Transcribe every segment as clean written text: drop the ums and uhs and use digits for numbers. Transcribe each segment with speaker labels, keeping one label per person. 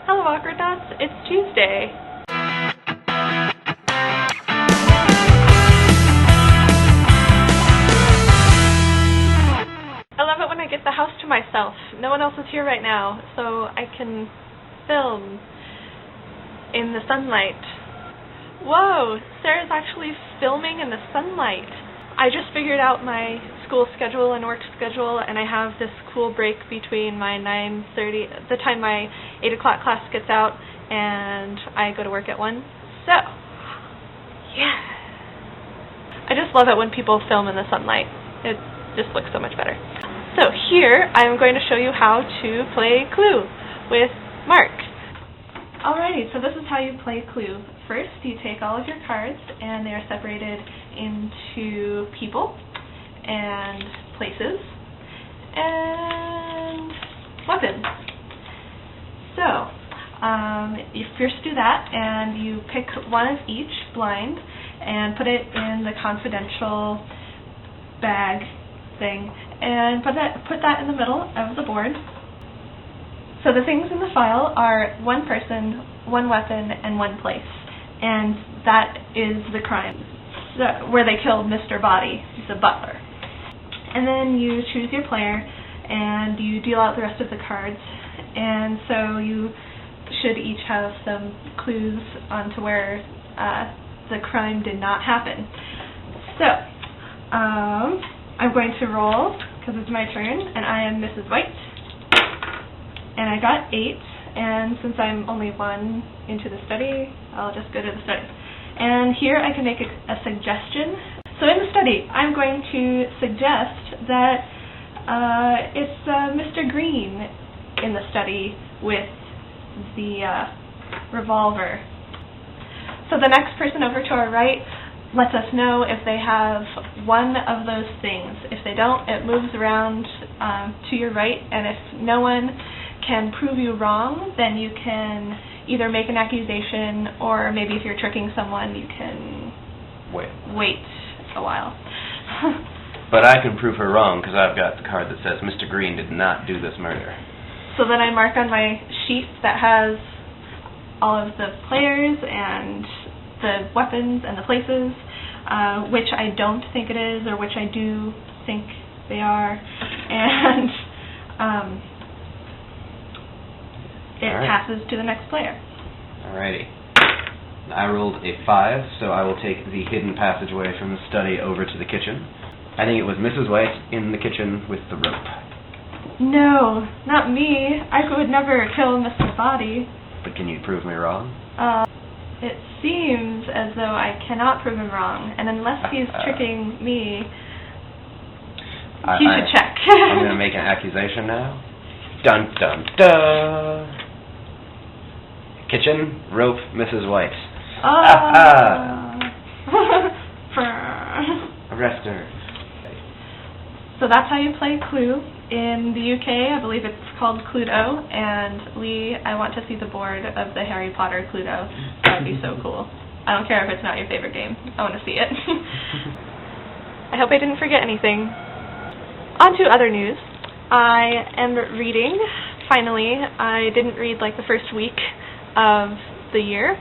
Speaker 1: Hello, Awkward Knots. It's Tuesday. I love it when I get the house to myself. No one else is here right now, so I can film in the sunlight. Whoa, Sarah's actually filming in the sunlight. I just figured out my school schedule and work schedule, and I have this cool break between my 9:30, the time my 8 o'clock class gets out, and I go to work at 1. So, yeah. I just love it when people film in the sunlight. It just looks so much better. So here, I'm going to show you how to play Clue with Mark. Alrighty, so this is how you play Clue. First, you take all of your cards, and they are separated into people, and places, and weapons. So, you first do that, and you pick one of each blind, and put it in the confidential bag thing, and put that in the middle of the board. So the things in the file are one person, one weapon, and one place. And that is the crime, where they killed Mr. Body, the butler. And then you choose your player, and you deal out the rest of the cards. And so you should each have some clues onto where the crime did not happen. So, I'm going to roll, because it's my turn, and I am Mrs. White. And I got 8, and since I'm only 1 into the study, I'll just go to the study. And here I can make a suggestion. So in the study, I'm going to suggest that it's Mr. Green in the study with the revolver. So the next person over to our right lets us know if they have one of those things. If they don't, it moves around to your right, and if no one can prove you wrong, then you can either make an accusation, or maybe if you're tricking someone, you can wait a while.
Speaker 2: But I can prove her wrong because I've got the card that says Mr. Green did not do this murder.
Speaker 1: So then I mark on my sheet that has all of the players and the weapons and the places, which I don't think it is, or which I do think they are, and it passes to the next player.
Speaker 2: Alrighty. I rolled a 5, so I will take the hidden passageway from the study over to the kitchen. I think it was Mrs. White in the kitchen with the rope.
Speaker 1: No, not me. I would never kill Mr. Body.
Speaker 2: But can you prove me wrong?
Speaker 1: It seems as though I cannot prove him wrong, and unless he's tricking me, he should check.
Speaker 2: I'm going to make an accusation now. Dun dun dun! Kitchen, rope, Mrs. White. Arrest her.
Speaker 1: So that's how you play Clue. In the UK, I believe it's called Cluedo, and Lee, I want to see the board of the Harry Potter Cluedo. That would be so cool. I don't care if it's not your favorite game. I want to see it. I hope I didn't forget anything. On to other news. I am reading, finally. I didn't read like the first week of the year,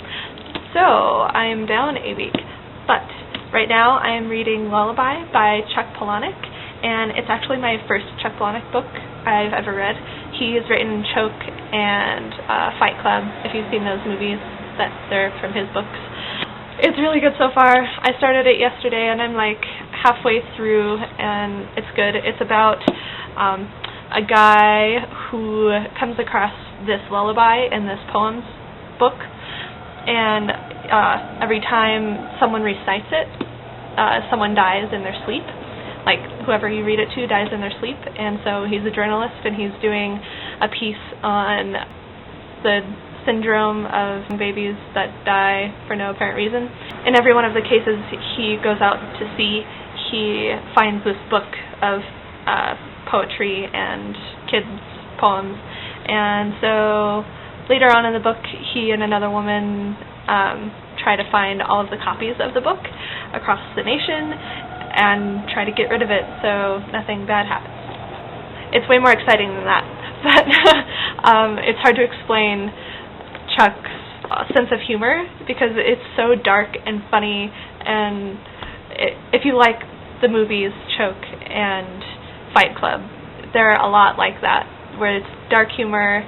Speaker 1: so I am down a week. But right now I am reading Lullaby by Chuck Palahniuk, and it's actually my first Chuck Palahniuk book I've ever read. He has written Choke and Fight Club, if you've seen those movies, that they're from his books. It's really good so far. I started it yesterday, and I'm like halfway through, and it's good. It's about a guy who comes across this lullaby in this poems book, and every time someone recites it, someone dies in their sleep. Like, whoever you read it to dies in their sleep, and so he's a journalist, and he's doing a piece on the syndrome of babies that die for no apparent reason. In every one of the cases he goes out to see, he finds this book of poetry and kids' poems, and so later on in the book, he and another woman try to find all of the copies of the book across the nation and try to get rid of it so nothing bad happens. It's way more exciting than that, but it's hard to explain Chuck's sense of humor, because it's so dark and funny, and if you like the movies Choke and Fight Club, they're a lot like that, where it's dark humor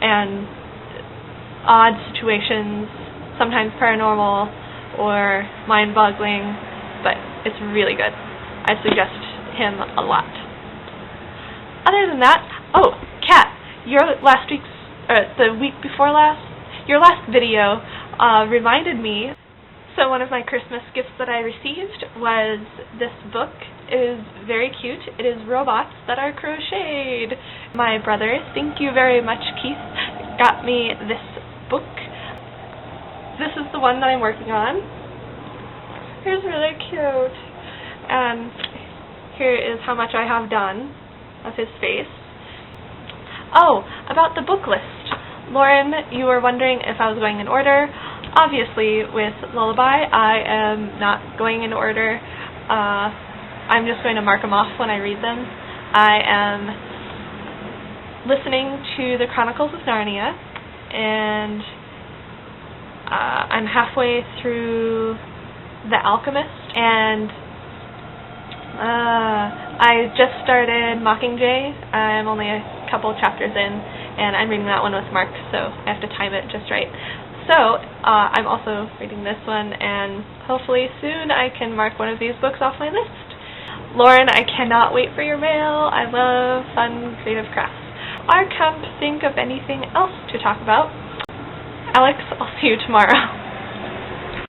Speaker 1: and odd situations, sometimes paranormal or mind-boggling, but it's really good. I'd suggest him a lot. Other than that, oh, Kat, the week before last, your last video reminded me. So one of my Christmas gifts that I received was this book. It is very cute. It is robots that are crocheted. My brother, thank you very much, Keith, got me this book. This is the one that I'm working on. It's really cute. And here is how much I have done of his face. Oh, about the book list. Lauren, you were wondering if I was going in order. Obviously, with Lullaby, I am not going in order. I'm just going to mark them off when I read them. I am listening to the Chronicles of Narnia, and I'm halfway through The Alchemist, and I just started Mockingjay. I'm only a couple chapters in, and I'm reading that one with Mark, so I have to time it just right. So, I'm also reading this one, and hopefully soon I can mark one of these books off my list. Lauren, I cannot wait for your mail. I love fun, creative crafts. I can't think of anything else to talk about. Alex, I'll see you tomorrow.